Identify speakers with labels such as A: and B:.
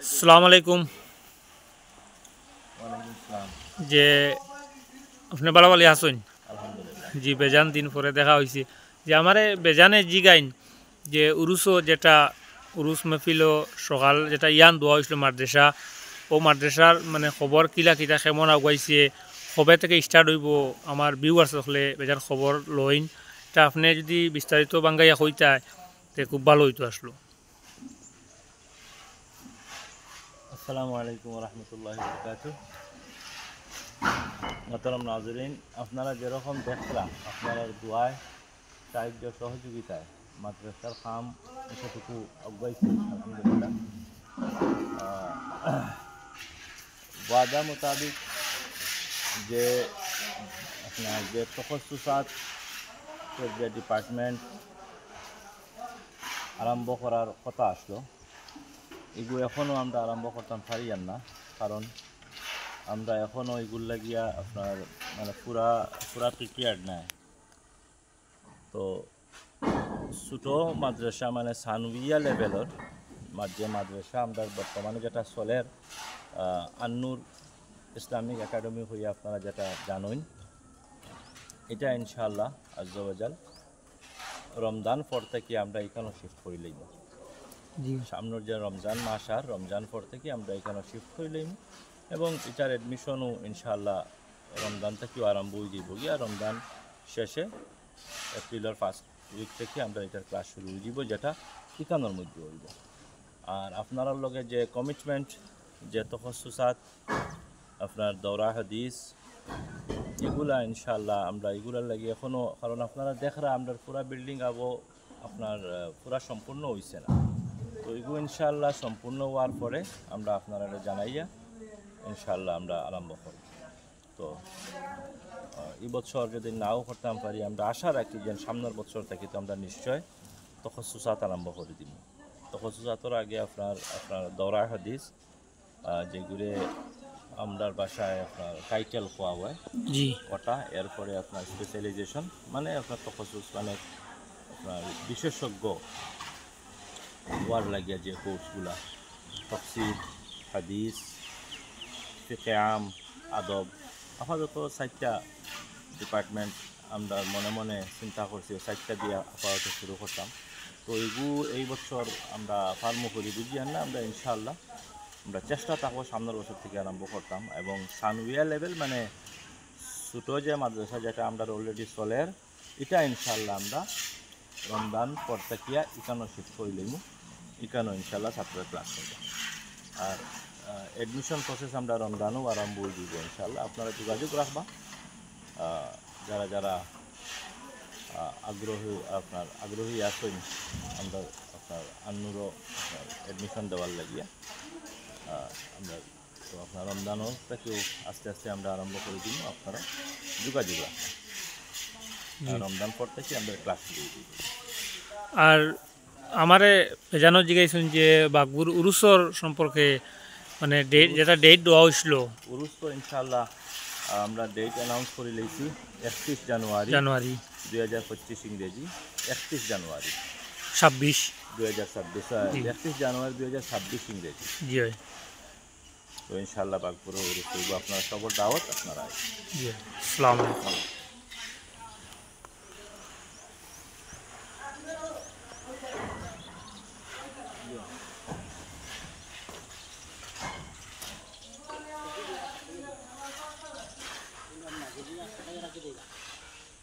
A: আসসালামু আলাইকুম।
B: ওয়ালাইকুম সালাম।
A: যে আপনি ভালো ভালো আসুন।
B: আলহামদুলিল্লাহ।
A: জি বেজান দিন পরে দেখা হয়েছে। যে আমারে বেজানে জি গাইন যে উরুসও যেটা উরুস মেফিলো সকাল যেটা ইয়ান দোয়া হয়েছিল মাদ্রাসা, ও মাদ্রাসার মানে খবর কিলা কিটা কেমন আগুয়াইছে, কবে থেকে স্টার্ট হইব, আমার ভিউয়ার্স হলে বেজান খবর লইন। তা আপনি যদি বিস্তারিত বাঙ্গাইয়া কইতায় তে খুব ভালো হইতো আসলো।
B: আসসালামু আলাইকুম রহমতুল্লাহ বরকাতুহ। মোহতারাম নাজরিন, আপনারা যেরকম দেখলাম আপনারা দোয়ায় সাহায্য সহযোগিতায় মাদ্রাসার কাম এতটুকু অগ্রগতি আলহামদুলিল্লাহ। ওয়াদা মোতাবিক যে আপনার যে তখসুসাত যে ডিপার্টমেন্ট আরম্ভ করার কথা আসলো, এগুলো এখনও আমরা আরম্ভ করতাম পারি না, কারণ আমরা এখনও এগুলো লাগিয়া আপনার মানে পুরা প্রিপেয়ার্ড নাই। তো ছোটো মাদ্রাসা মানে সানভিয়া লেভেলের যে মাদ্রাসা আমরা বর্তমানে যেটা চলের আন্নুর ইসলামিক একাডেমি হয়ে আপনারা যেটা জানেন, এটা ইনশাআল্লাহ আজ্জাওয়াজাল রমজান পর থেকে আমরা এখানে শিফট করে লইব। সামনের যে রমজান মাস আর রমজান পর থেকে আমরা এখানে শিফট করে লইব এবং এটার অ্যাডমিশনও ইনশাআল্লাহ রমজান থেকেও আরম্ভ হয়ে যাব গিয়া। রমজান শেষে এপ্রিলের ফার্স্ট উইক থেকে আমরা এটার ক্লাস শুরু হয়ে যাব, যেটা এখানোর মধ্যে হইব। আর আপনার লগে যে কমিটমেন্ট যে তখসুসাত আপনার দৌরা হাদিস এগুলা ইনশাআল্লাহ আমরা এগুলার লাগে এখনও, কারণ আপনারা দেখরা আমরা পুরা বিল্ডিং আবো আপনার পুরা সম্পূর্ণ হয়েছে না। তো এগুলো ইনশাআল্লাহ সম্পূর্ণ হওয়ার পরে আমরা আপনারা জানাইয়া ইনশাআল্লাহ আমরা আরম্ভ করব। তো এই বছর যদি নাও করতাম পারি, আমরা আশা রাখি যে সামনের বছর থেকে তো আমরা নিশ্চয় তখসুসাত আরম্ভ করে দিব। তখসুসাতের আগে আপনার দৌরা হাদিস যেগুলো আমরার বাসায় আপনার টাইটেল খোয়া হয়
A: জি
B: ওটা, এরপরে আপনার স্পেশালাইজেশন মানে আপনার তখসুস মানে আপনার বিশেষজ্ঞ হওয়ার লাগিয়া যে কোর্সগুলা তাফসীর, হাদিস, ফিকহে আম, আদব, আপাতত 4টা ডিপার্টমেন্ট আমরা মনে মনে চিন্তা করছি 4টা দিয়ে আপাতত শুরু করতাম। তো এই বছর আমরা ফার্মও করি বুঝি না, আমরা ইনশাআল্লাহ আমরা চেষ্টা থাকবো সামনের বছর থেকে আরম্ভ করতাম। এবং সানভিয়া লেভেল মানে ছোটো যে মাদ্রাসা যেটা আমরা অলরেডি চলের, এটা ইনশাআল্লাহ আমরা রমজান পর থাকিয়া এখানেও শিফট করে লইব, এখানেও ইনশাআল্লাহ ছাত্ররা ক্লাস করব। আর অ্যাডমিশন প্রসেস আমরা রমজানও আরম্ভ হয়ে দিব ইনশাআল্লাহ। আপনারা যোগাযোগ রাখবা, যারা যারা আগ্রহী আছেন আমরা আপনার আন্নুরও অ্যাডমিশন দেওয়ার লাগিয়া আমরা। তো আপনার রমজানও থেকেও আস্তে আস্তে আমরা আরম্ভ করে দিব, আপনারা যোগাযোগ রাখবেন। রমজান পর থেকে আমরা ক্লাস দিয়ে দিব।
A: আর আমারে জানো জিজ্ঞাসুন যে বাকবুর উরুসর সম্পর্কে মানে ডেট যেটা ডেট দেওয়া হয়েছিল
B: উরুস তো ইনশাআল্লাহ আমরা ডেট অ্যানাউন্স করে লইছি 31 জানুয়ারি
A: জানুয়ারি
B: 2025 ইংরেজি, 31 জানুয়ারি
A: 26
B: 2026 31 জানুয়ারি 2026 ইংরেজি।
A: জি হয়।
B: তো ইনশাআল্লাহ বাকপুরে উরুস হইব, আপনারা সবার দাওয়াত আপনারা।
A: জি আসসালামু আলাইকুম।